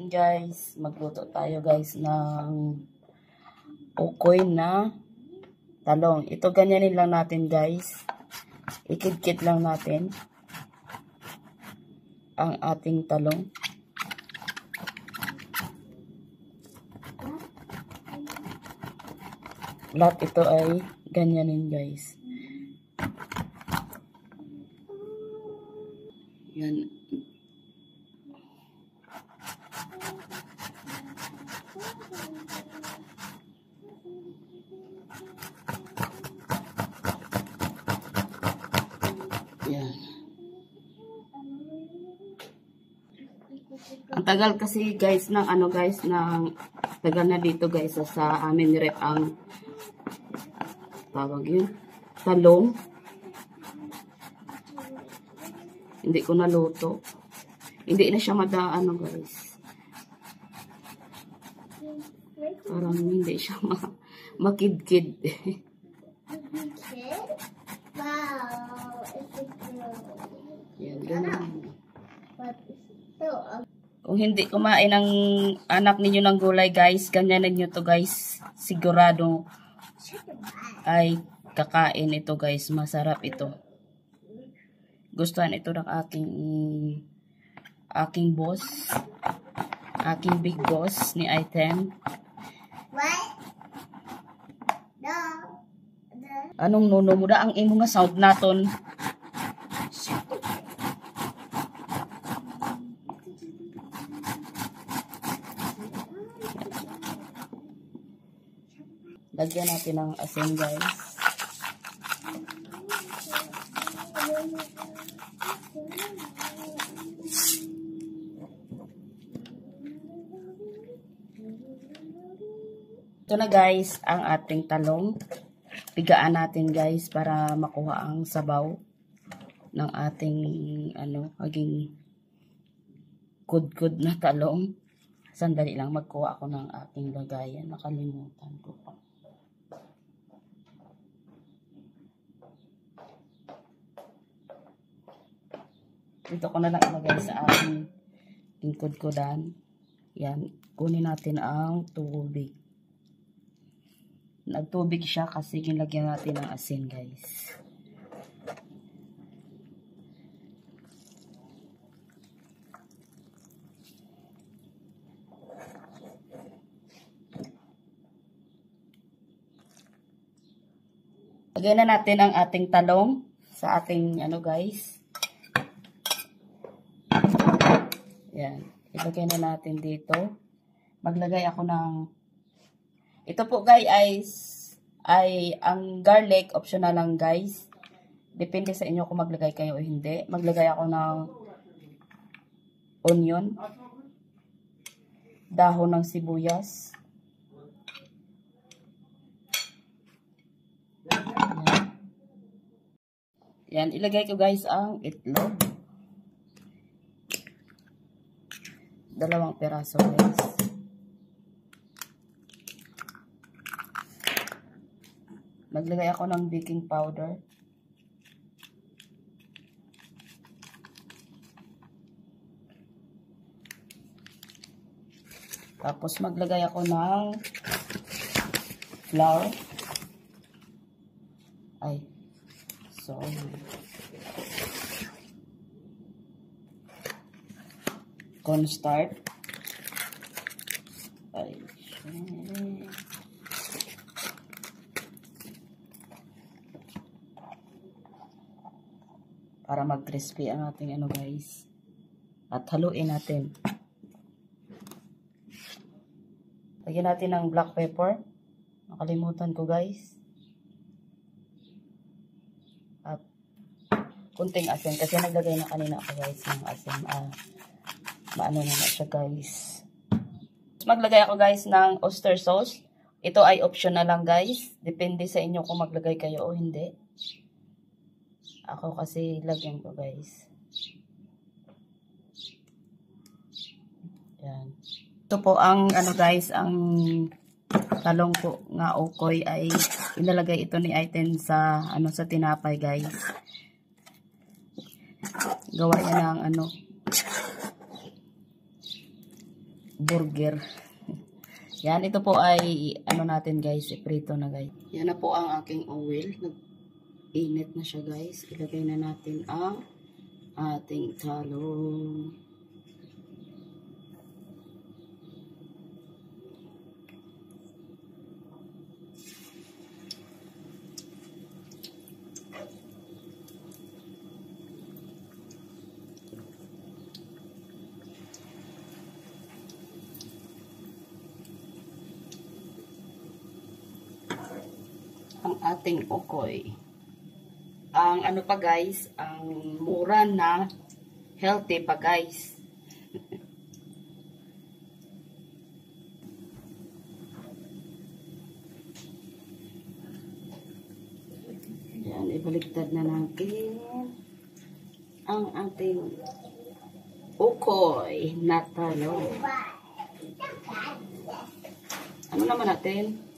Yan guys, magluto tayo guys ng ukoy na talong. Ito ganyanin lang natin guys. Ikid-kid lang natin ang ating talong. Lahat ito ay ganyanin guys. Yan. Yan. Ang tagal kasi guys ng ano guys, ng tagal na dito guys sa amin rep ang tawag yun, talong. Hindi ko naluto. Hindi na siya ano guys. Parang hindi siya makidkid. Wow. Yan, ganun. Kung hindi kumain ng anak ninyo ng gulay guys, ganyanin nyo to guys. Sigurado ay kakain ito guys. Masarap ito. Gustuhan ito ng aking boss. Aking big boss ni Item. What? No. Anong nuno mo da ang imo nga sound naton? Lagyan natin ng asin guys. Ito na guys ang ating talong. Pigaan natin guys para makuha ang sabaw ng ating maging good na talong. Sandali lang, magkuha ako ng ating lagayan. Nakalimutan ko pa. Dito ko na lang ilagay sa ating kudkudan. Yan, kunin natin ang tubig. Nagtubig siya kasi ginlagyan natin ng asin guys. Lagyan na natin ang ating talong sa ating guys. Yan. Ilagay na natin dito. Maglagay ako ng ito po guys ay ang garlic optional lang guys. Depende sa inyo kung maglagay kayo o hindi. Maglagay ako ng onion, dahon ng sibuyas. Yan, ilagay ko guys ang itlog. 2 peraso guys. Maglagay ako ng baking powder. Tapos maglagay ako ng flour. Ay, sorry. Cornstarch. Ay, para mag-crispy ang ating guys. At haluin natin. Lagyan natin ng black pepper. Nakalimutan ko guys. At kunting asin kasi naglagay na kanina ako guys ng asin. Maano na siya guys. Maglagay ako guys ng oyster sauce. Ito ay optional lang guys. Depende sa inyo kung maglagay kayo o hindi. Ako kasi lagyan ko guys. Yan. Ito po ang guys, ang talong po nga ukoy ay ilalagay ito ni Item sa sa tinapay guys. Gawa yan ng burger. Yan, ito po ay, ano natin guys, iprito na guys. Yan na po ang aking oil. Nag-init na siya guys. Ilagay na natin ang ating talong. Ang ating okoy. Ang ano pa guys, ang mura na healthy pa guys. Yan, ibaliktad na natin ang ating okoy na talong. Ano naman natin?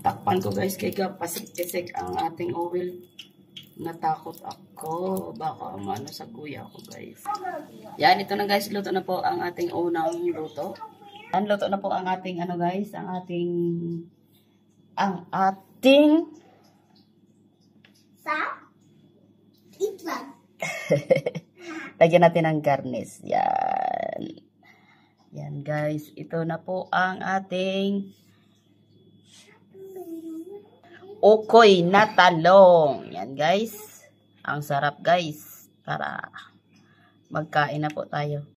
Takpan ko guys kaya pasik-pisik ang ating oil. Natakot ako. Baka umano sa kuya ko guys. Yan, ito na guys. Luto na po ang ating unang luto. Yan, luto na po ang ating ano guys. Ang ating Sa? Itlog. lagyan natin ng garnish. Yan. Yan guys. Ito na po ang ating okoy na talong. Yan guys. Ang sarap guys. Tara. Magkain na po tayo.